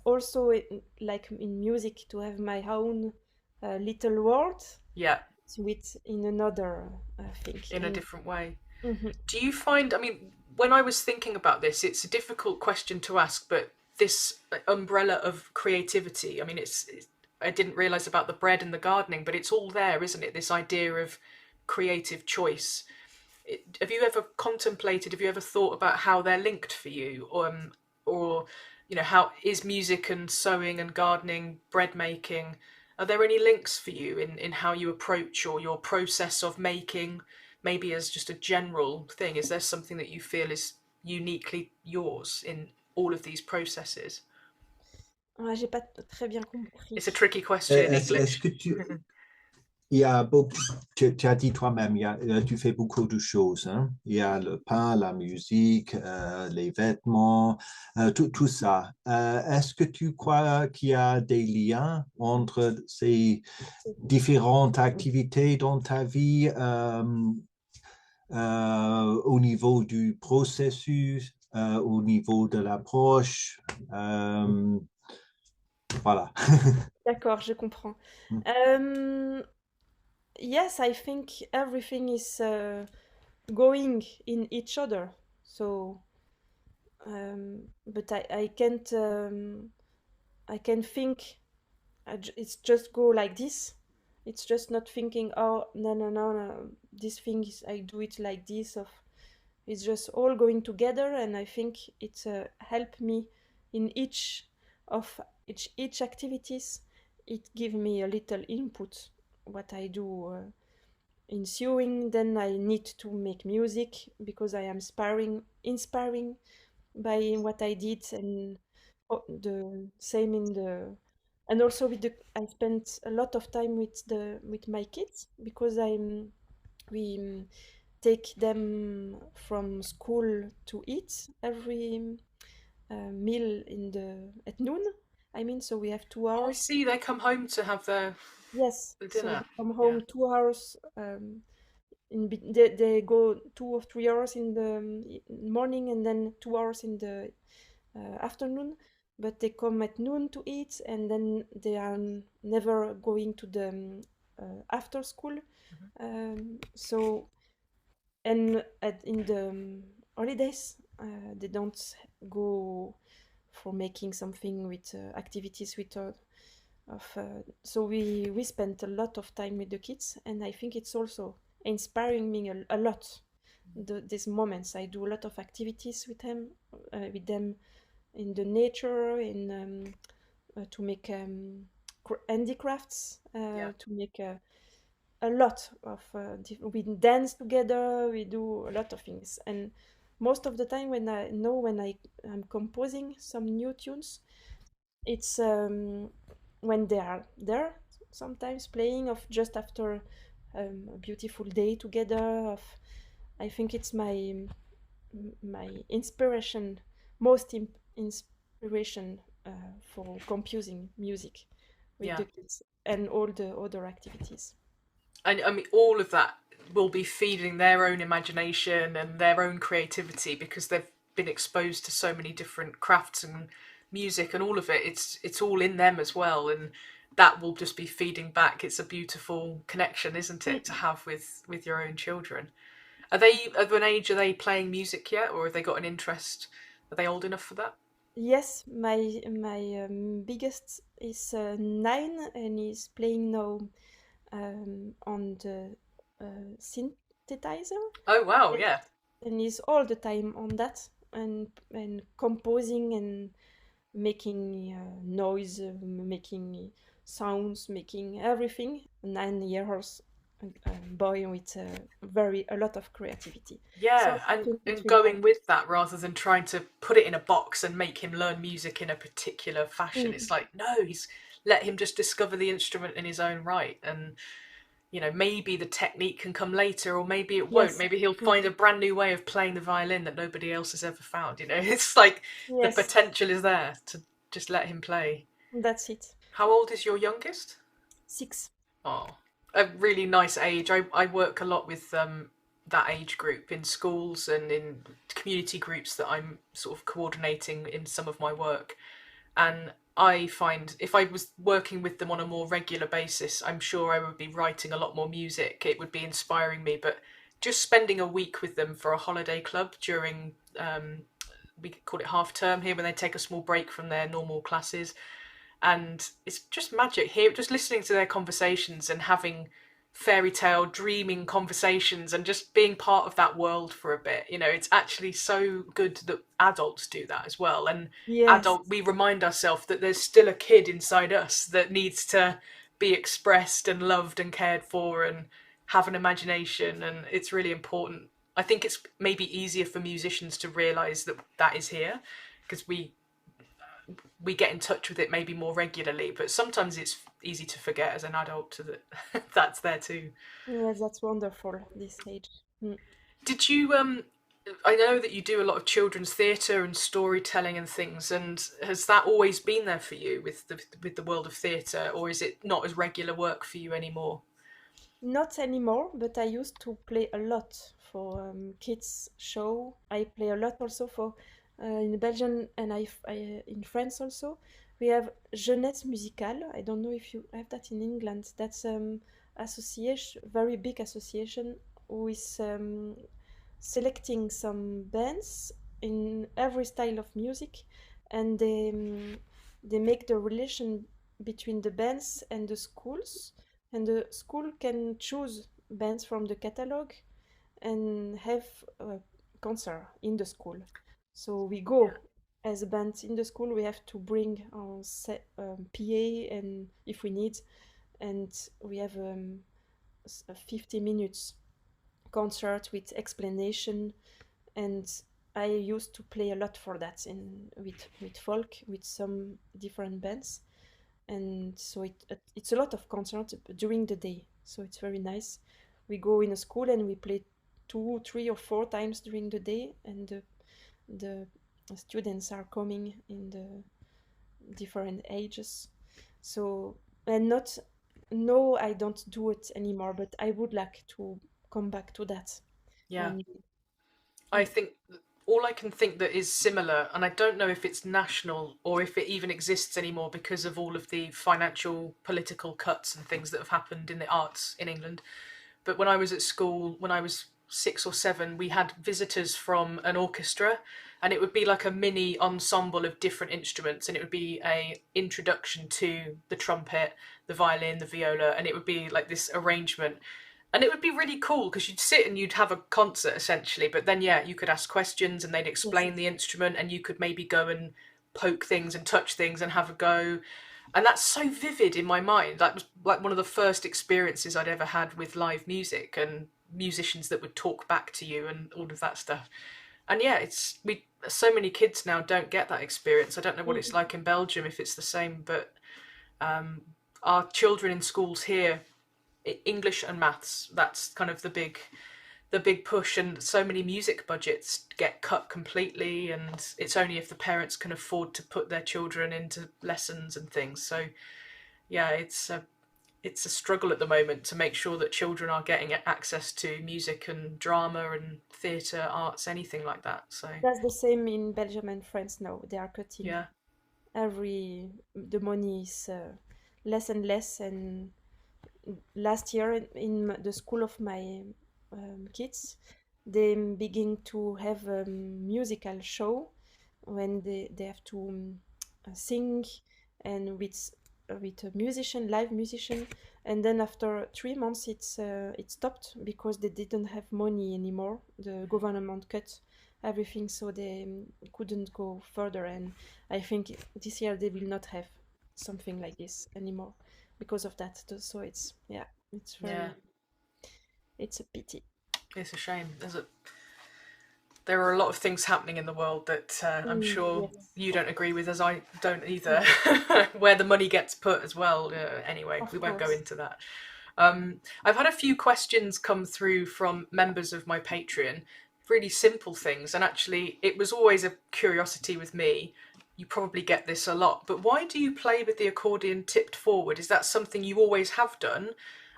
also like in music, to have my own little world Yeah, with in another thing. in a And different way. mhm. Do you find, I mean, when I was thinking about this, it's a difficult question to ask, but this umbrella of creativity, I mean, I didn't realize about the bread and the gardening, but it's all there, isn't it? This idea of creative choice. Have you ever contemplated, have you ever thought about how they're linked for you? Or how is music and sewing and gardening, bread making, are there any links for you in how you approach or your process of making, maybe as just a general thing? Is there something that you feel is uniquely yours in all of these processes? J'ai pas très bien It's a compris. tricky question, Est-ce English. que il y a beaucoup, tu as dit toi-même, tu fais beaucoup de choses, hein. Il y a le pain, la musique, les vêtements, tout ça. Est-ce que tu crois qu'il y a des liens entre ces différentes activités dans ta vie au niveau du processus, au niveau de l'approche? Voilà. D'accord, je comprends. Yes, I think everything is going in each other. So, but I can think. It's just go like this. It's just not thinking. Oh, no, no, no, no. This thing is I do it like this. it's just all going together, and I think it helped me in each activities. It give me a little input what I do in sewing. Then I need to make music because I am inspiring by what I did, and the same in the and also with the I spent a lot of time with my kids because we take them from school to eat every meal in the at noon. I mean, so we have two Oh, I hours. see. They come home to have Yes, the so dinner. they come Yeah. home 2 hours. They go 2 or 3 hours in the morning, and then 2 hours in the afternoon. But they come at noon to eat, and then they are never going to the after school. So and in the holidays, they don't go for making something with activities with so we spent a lot of time with the kids, and I think it's also inspiring me a lot. These moments, I do a lot of activities with them in the nature, in to make handicrafts, Yeah. to make a lot of we dance together, we do a lot of things. And most of the time when I am composing some new tunes, it's when they are there, sometimes playing of just after a beautiful day together of I think it's my inspiration, most inspiration for composing music with Yeah. the kids and all the other activities. And I mean, all of that will be feeding their own imagination and their own creativity because they've been exposed to so many different crafts and music and all of it. It's all in them as well, and that will just be feeding back. It's a beautiful connection, isn't it, to have with your own children? Are they of an age? Are they playing music yet, or have they got an interest? Are they old enough for that? Yes, my biggest is 9, and he's playing now on the synthesizer, Oh wow, yeah, and he's all the time on that, and composing and making noise, making sounds, making everything. 9 years boy with a lot of creativity. So yeah, I think it and will help. going with that rather than trying to put it in a box and make him learn music in a particular fashion. It's Mm, like no, he's let him just discover the instrument in his own right, and maybe the technique can come later, or maybe it won't. yes. Maybe he'll Mm, find a brand new way of playing the violin that nobody else has ever found. It's like the yes, potential is there to just let him play. that's it. How old is your youngest? 6. Oh, a really nice age. I work a lot with that age group in schools and in community groups that I'm sort of coordinating in some of my work. And I find if I was working with them on a more regular basis, I'm sure I would be writing a lot more music. It would be inspiring me. But just spending a week with them for a holiday club during, we call it half term here, when they take a small break from their normal classes, and it's just magic here, just listening to their conversations and having fairy tale dreaming conversations and just being part of that world for a bit. It's actually so good that adults do that as well. And Yes, we remind ourselves that there's still a kid inside us that needs to be expressed and loved and cared for and have an imagination, and it's really important. I think it's maybe easier for musicians to realize that that is here because we get in touch with it maybe more regularly, but sometimes it's easy to forget as an adult to that that's there too. yes, that's wonderful. This age. Mm. Did you I know that you do a lot of children's theatre and storytelling and things, and has that always been there for you with the world of theatre, or is it not as regular work for you anymore? Not anymore, but I used to play a lot for kids show. I play a lot also for in Belgium, and in France also. We have Jeunesse Musicale. I don't know if you have that in England. That's association, very big association, who is selecting some bands in every style of music, and they make the relation between the bands and the schools, and the school can choose bands from the catalog and have concert in the school. So we go as a band in the school. We have to bring our PA, and if we need, and we have a 50 minutes concert with explanation. And I used to play a lot for that with folk, with some different bands. And so it's a lot of concerts during the day, so it's very nice. We go in a school and we play 2, 3, or 4 times during the day, and the students are coming in the different ages. So, and not no, I don't do it anymore, but I would like to come back to that. Yeah. And I think all I can think that is similar, and I don't know if it's national or if it even exists anymore because of all of the financial, political cuts and things that have happened in the arts in England. But when I was at school, when I was 6 or 7, we had visitors from an orchestra, and it would be like a mini ensemble of different instruments, and it would be a introduction to the trumpet, the violin, the viola, and it would be like this arrangement. And it would be really cool because you'd sit and you'd have a concert essentially, but then yeah, you could ask questions and they'd yes, explain the instrument, and you could maybe go and poke things and touch things and have a go. And that's so vivid in my mind. That was like one of the first experiences I'd ever had with live music and musicians that would talk back to you and all of that stuff. And yeah, it's we so many kids now don't get that experience. I don't know what it's like in Belgium, if it's the same, but our children in schools here, English and maths, that's kind of the big push, and so many music budgets get cut completely, and it's only if the parents can afford to put their children into lessons and things. So yeah, it's a struggle at the moment to make sure that children are getting access to music and drama and theatre, arts, anything like that. So that's the same in Belgium and France now. They are cutting yeah, the money is less and less. And last year in the school of my kids, they begin to have a musical show when they have to sing, and with a musician, live musician. And then after 3 months, it stopped because they didn't have money anymore. The government cut everything, so they couldn't go further. And I think this year they will not have something like this anymore because of that. So it's yeah, it's a pity. it's a shame. There are a lot of things happening in the world that I'm sure Yes, you don't agree with, as I don't either, where the money gets put as well. Anyway, of we won't go course. into that. I've had a few questions come through from members of my Patreon, really simple things, and actually, it was always a curiosity with me. You probably get this a lot, but why do you play with the accordion tipped forward? Is that something you always have done?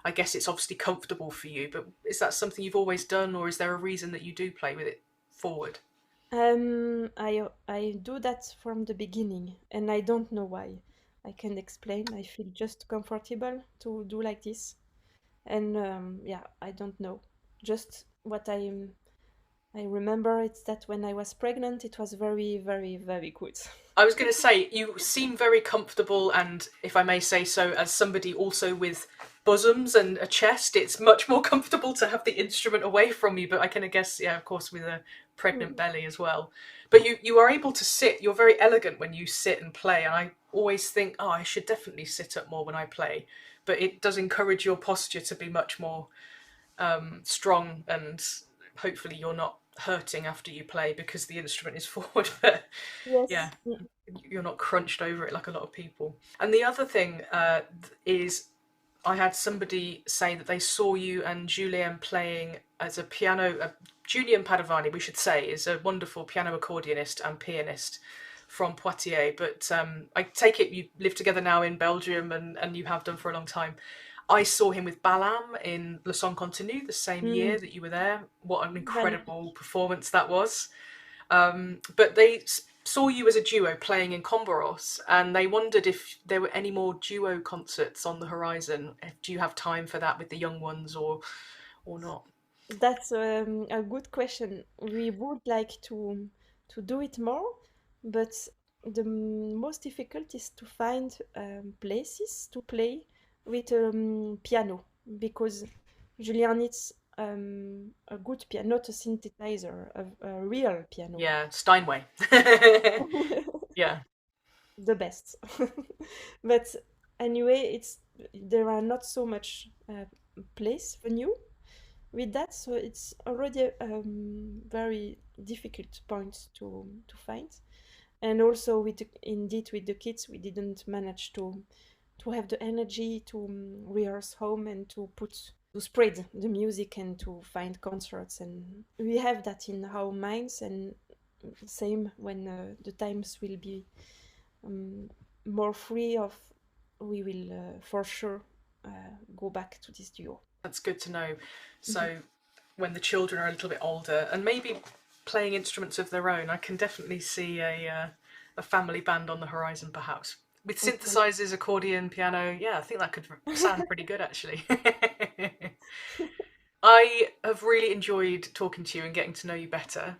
I guess it's obviously comfortable for you, but is that something you've always done, or is there a reason that you do play with it forward? I do that from the beginning, and I don't know why. I can explain. I feel just comfortable to do like this, and yeah, I don't know. Just what I remember it's that when I was pregnant, it was very, very, very good. I was going to say, you seem very comfortable, and if I may say so, as somebody also with bosoms and a chest, it's much more comfortable to have the instrument away from you. But I can guess, yeah, of course, with a pregnant Mm. belly as well. But you are able to sit. You're very elegant when you sit and play, and I always think, oh, I should definitely sit up more when I play. But it does encourage your posture to be much more strong, and hopefully you're not hurting after you play because the instrument is forward. But yeah, Yes. you're not crunched over it like a lot of people. And the other thing is, I had somebody say that they saw you and Julien playing as a piano. Julien Padovani, we should say, is a wonderful piano accordionist and pianist from Poitiers. But I take it you live together now in Belgium, and you have done for a long time. I saw him with Balam in Le Son Continu the same year Mm. that you were there. What an Magnifique. incredible performance that was. But they saw you as a duo playing in Comboros, and they wondered if there were any more duo concerts on the horizon. Do you have time for that with the young ones, or not? That's a good question. We would like to do it more, but the most difficult is to find places to play with piano, because Julian needs a good piano, not a synthesizer, a real piano. Yeah, Steinway. Yeah. The best. But anyway, there are not so much place venue with that, so it's already a very difficult point to find. And also with the kids, we didn't manage to have the energy to rehearse home and to spread the music and to find concerts. And we have that in our minds, and same when the times will be more free of, we will for sure go back to this duo. That's good to know. So when the children are a little bit older and maybe playing instruments of their own, I can definitely see a family band on the horizon, perhaps. With synthesizers, accordion, piano, yeah, I think that could sound pretty good, actually. I have really enjoyed talking to you and getting to know you better.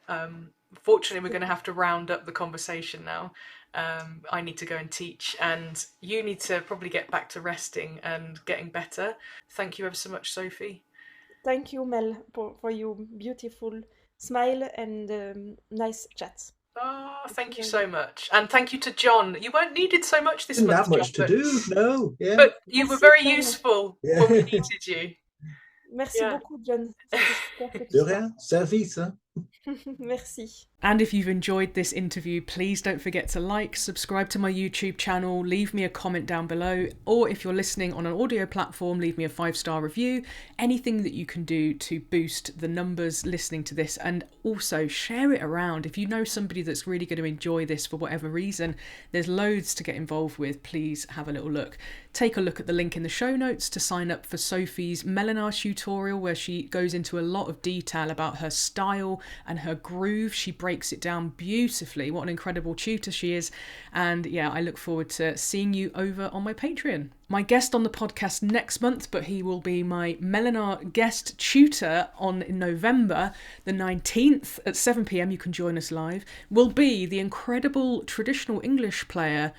Fortunately, we're going to have to round up the conversation now. I need to go and teach, and you need to probably get back to resting and getting better. Thank you ever so much, Sophie. Thank you, Mel, for your beautiful smile and nice chat. Oh, thank you so much. And thank you to John. You weren't needed so much this month, Not much John, to do, no. Yeah. But you were very useful when we needed you. Merci beaucoup, John. De rien, service, hein? Merci. And if you've enjoyed this interview, please don't forget to like, subscribe to my YouTube channel, leave me a comment down below, or if you're listening on an audio platform, leave me a 5-star review. Anything that you can do to boost the numbers listening to this, and also share it around. If you know somebody that's really going to enjoy this for whatever reason, there's loads to get involved with. Please have a little look. Take a look at the link in the show notes to sign up for Sophie's Melinar tutorial, where she goes into a lot of detail about her style and her groove. She breaks it down beautifully. What an incredible tutor she is. And yeah, I look forward to seeing you over on my Patreon. My guest on the podcast next month, but he will be my Melinar guest tutor in November the 19th at 7 p.m. You can join us live. Will be the incredible traditional English player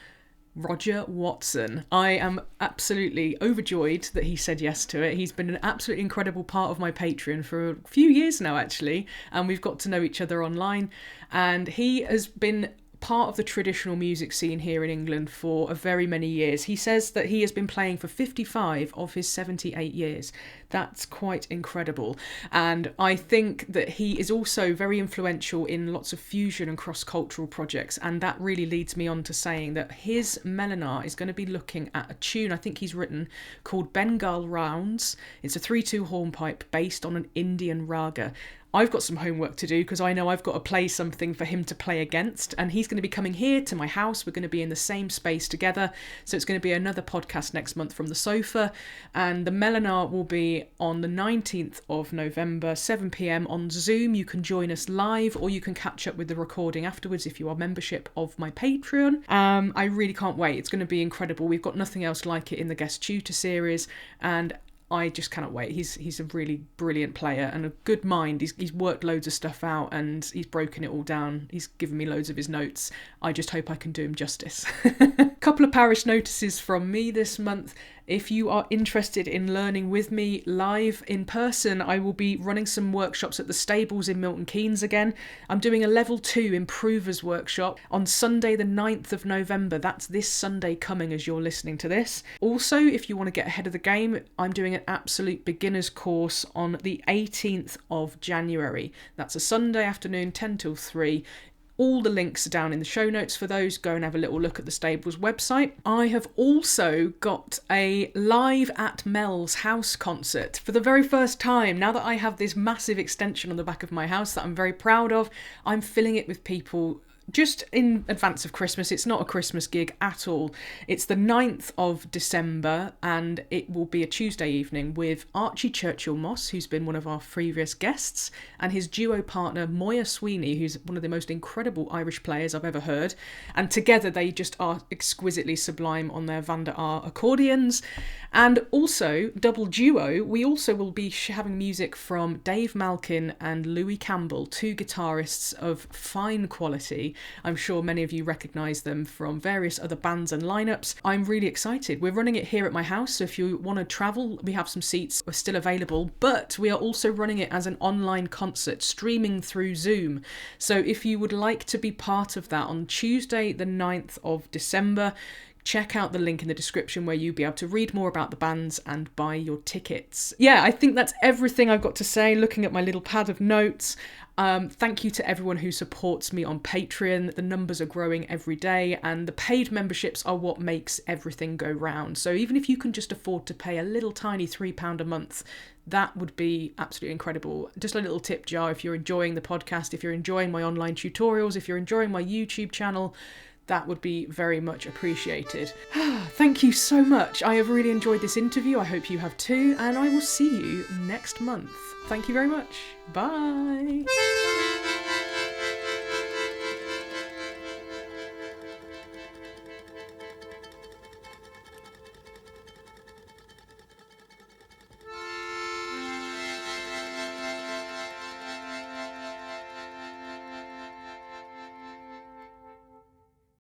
Roger Watson. I am absolutely overjoyed that he said yes to it. He's been an absolutely incredible part of my Patreon for a few years now, actually, and we've got to know each other online. And he has been part of the traditional music scene here in England for a very many years. He says that he has been playing for 55 of his 78 years. That's quite incredible. And I think that he is also very influential in lots of fusion and cross-cultural projects. And that really leads me on to saying that his Melinar is going to be looking at a tune I think he's written called Bengal Rounds. It's a 3/2 hornpipe based on an Indian raga. I've got some homework to do because I know I've got to play something for him to play against, and he's going to be coming here to my house. We're going to be in the same space together, so it's going to be another podcast next month from the sofa, and the Melinar will be on the 19th of November, 7 p.m. on Zoom. You can join us live, or you can catch up with the recording afterwards if you are membership of my Patreon. I really can't wait. It's going to be incredible. We've got nothing else like it in the guest tutor series, and I just cannot wait. He's a really brilliant player and a good mind. He's worked loads of stuff out and he's broken it all down. He's given me loads of his notes. I just hope I can do him justice. Couple of parish notices from me this month. If you are interested in learning with me live in person, I will be running some workshops at the stables in Milton Keynes again. I'm doing a level 2 improvers workshop on Sunday the 9th of November. That's this Sunday coming as you're listening to this. Also, if you want to get ahead of the game, I'm doing an absolute beginners course on the 18th of January. That's a Sunday afternoon, 10 till 3. All the links are down in the show notes for those. Go and have a little look at the Stables website. I have also got a live at Mel's house concert for the very first time. Now that I have this massive extension on the back of my house that I'm very proud of, I'm filling it with people just in advance of Christmas. It's not a Christmas gig at all. It's the 9th of December and it will be a Tuesday evening with Archie Churchill-Moss, who's been one of our previous guests, and his duo partner Moya Sweeney, who's one of the most incredible Irish players I've ever heard. And together they just are exquisitely sublime on their Van der Aar accordions. And also, double duo, we also will be having music from Dave Malkin and Louis Campbell, two guitarists of fine quality. I'm sure many of you recognise them from various other bands and lineups. I'm really excited. We're running it here at my house, so if you want to travel, we have some seats are still available, but we are also running it as an online concert, streaming through Zoom. So if you would like to be part of that on Tuesday, the 9th of December, check out the link in the description where you'll be able to read more about the bands and buy your tickets. Yeah, I think that's everything I've got to say, looking at my little pad of notes. Thank you to everyone who supports me on Patreon. The numbers are growing every day, and the paid memberships are what makes everything go round. So even if you can just afford to pay a little tiny £3 a month, that would be absolutely incredible. Just a little tip jar if you're enjoying the podcast, if you're enjoying my online tutorials, if you're enjoying my YouTube channel, that would be very much appreciated. Thank you so much. I have really enjoyed this interview. I hope you have too, and I will see you next month. Thank you very much. Bye.